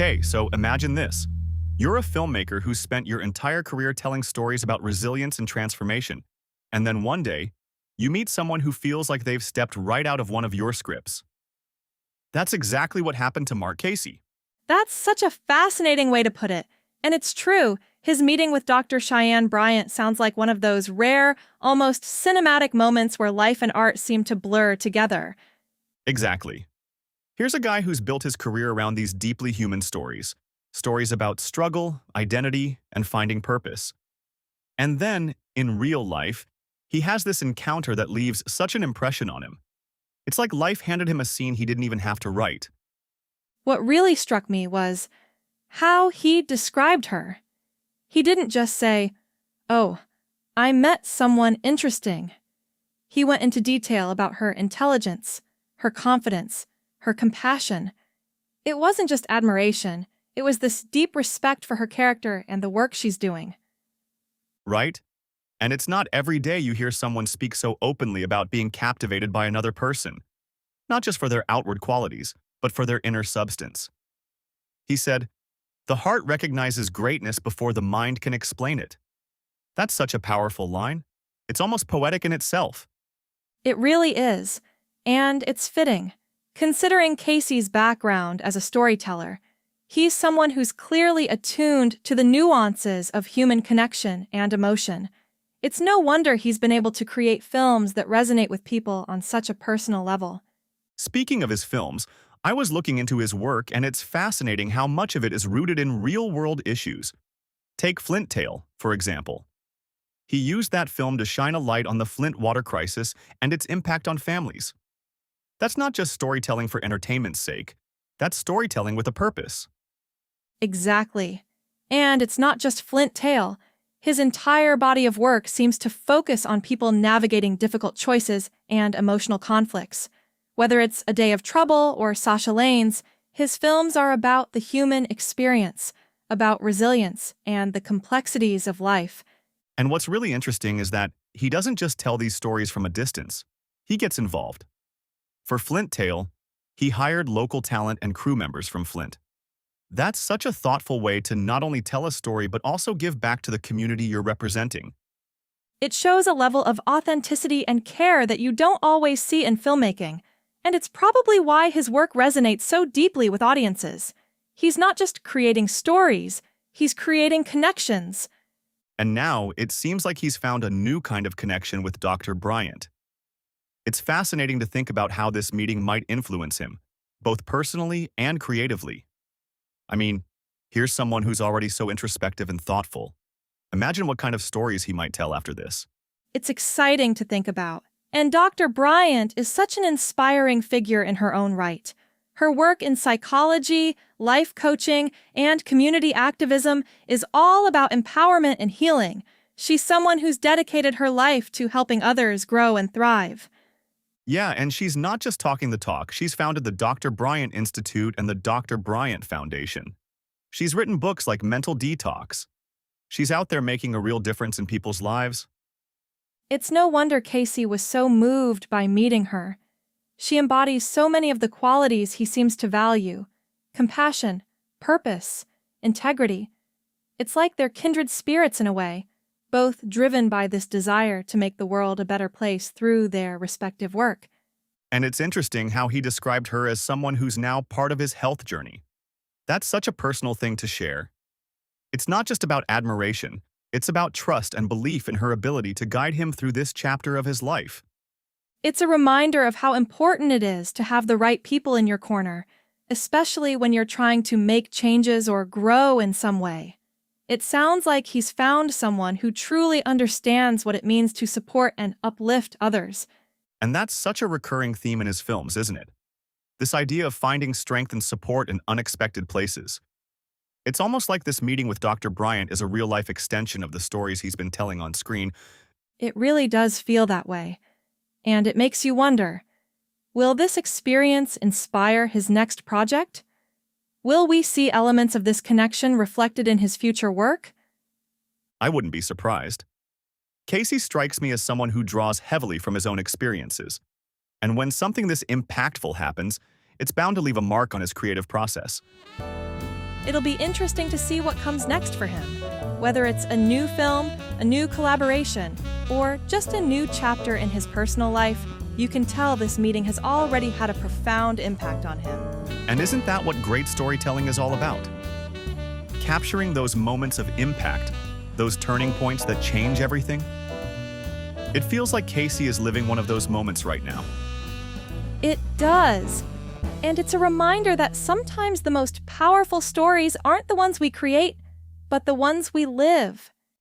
Okay, so imagine this. You're a filmmaker who's spent your entire career telling stories about resilience and transformation. And then one day, you meet someone who feels like they've stepped right out of one of your scripts. That's exactly what happened to Marc Cayce. That's such a fascinating way to put it. And it's true. His meeting with Dr. Cheyenne Bryant sounds like one of those rare, almost cinematic moments where life and art seem to blur together. Exactly. Here's a guy who's built his career around these deeply human stories. Stories about struggle, identity, and finding purpose. And then, in real life, he has this encounter that leaves such an impression on him. It's like life handed him a scene he didn't even have to write. What really struck me was how he described her. He didn't just say, "Oh, I met someone interesting." He went into detail about her intelligence, her confidence, her compassion. It wasn't just admiration, it was this deep respect for her character and the work she's doing. Right? And it's not every day you hear someone speak so openly about being captivated by another person, not just for their outward qualities, but for their inner substance. He said, "The heart recognizes greatness before the mind can explain it." That's such a powerful line. It's almost poetic in itself. It really is, and it's fitting. Considering Casey's background as a storyteller, he's someone who's clearly attuned to the nuances of human connection and emotion. It's no wonder he's been able to create films that resonate with people on such a personal level. Speaking of his films, I was looking into his work and it's fascinating how much of it is rooted in real-world issues. Take Flint Tale, for example. He used that film to shine a light on the Flint water crisis and its impact on families. That's not just storytelling for entertainment's sake. That's storytelling with a purpose. Exactly. And it's not just Flint Tale. His entire body of work seems to focus on people navigating difficult choices and emotional conflicts. Whether it's A Day of Trouble or Sasha Lane's, his films are about the human experience, about resilience and the complexities of life. And what's really interesting is that he doesn't just tell these stories from a distance. He gets involved. For Flint Tale, he hired local talent and crew members from Flint. That's such a thoughtful way to not only tell a story but also give back to the community you're representing. It shows a level of authenticity and care that you don't always see in filmmaking, and it's probably why his work resonates so deeply with audiences. He's not just creating stories, he's creating connections. And now, it seems like he's found a new kind of connection with Dr. Bryant. It's fascinating to think about how this meeting might influence him, both personally and creatively. I mean, here's someone who's already so introspective and thoughtful. Imagine what kind of stories he might tell after this. It's exciting to think about. And Dr. Bryant is such an inspiring figure in her own right. Her work in psychology, life coaching, and community activism is all about empowerment and healing. She's someone who's dedicated her life to helping others grow and thrive. Yeah, and she's not just talking the talk. She's founded the Dr. Bryant Institute and the Dr. Bryant Foundation. She's written books like Mental Detox. She's out there making a real difference in people's lives. It's no wonder Cayce was so moved by meeting her. She embodies so many of the qualities he seems to value: compassion, purpose, integrity. It's like they're kindred spirits in a way, both driven by this desire to make the world a better place through their respective work. And it's interesting how he described her as someone who's now part of his health journey. That's such a personal thing to share. It's not just about admiration, it's about trust and belief in her ability to guide him through this chapter of his life. It's a reminder of how important it is to have the right people in your corner, especially when you're trying to make changes or grow in some way. It sounds like he's found someone who truly understands what it means to support and uplift others. And that's such a recurring theme in his films, isn't it? This idea of finding strength and support in unexpected places. It's almost like this meeting with Dr. Bryant is a real-life extension of the stories he's been telling on screen. It really does feel that way. And it makes you wonder, will this experience inspire his next project? Will we see elements of this connection reflected in his future work? I wouldn't be surprised. Cayce strikes me as someone who draws heavily from his own experiences. And when something this impactful happens, it's bound to leave a mark on his creative process. It'll be interesting to see what comes next for him. Whether it's a new film, a new collaboration, or just a new chapter in his personal life, you can tell this meeting has already had a profound impact on him. And isn't that what great storytelling is all about? Capturing those moments of impact, those turning points that change everything? It feels like Cayce is living one of those moments right now. It does. And it's a reminder that sometimes the most powerful stories aren't the ones we create, but the ones we live.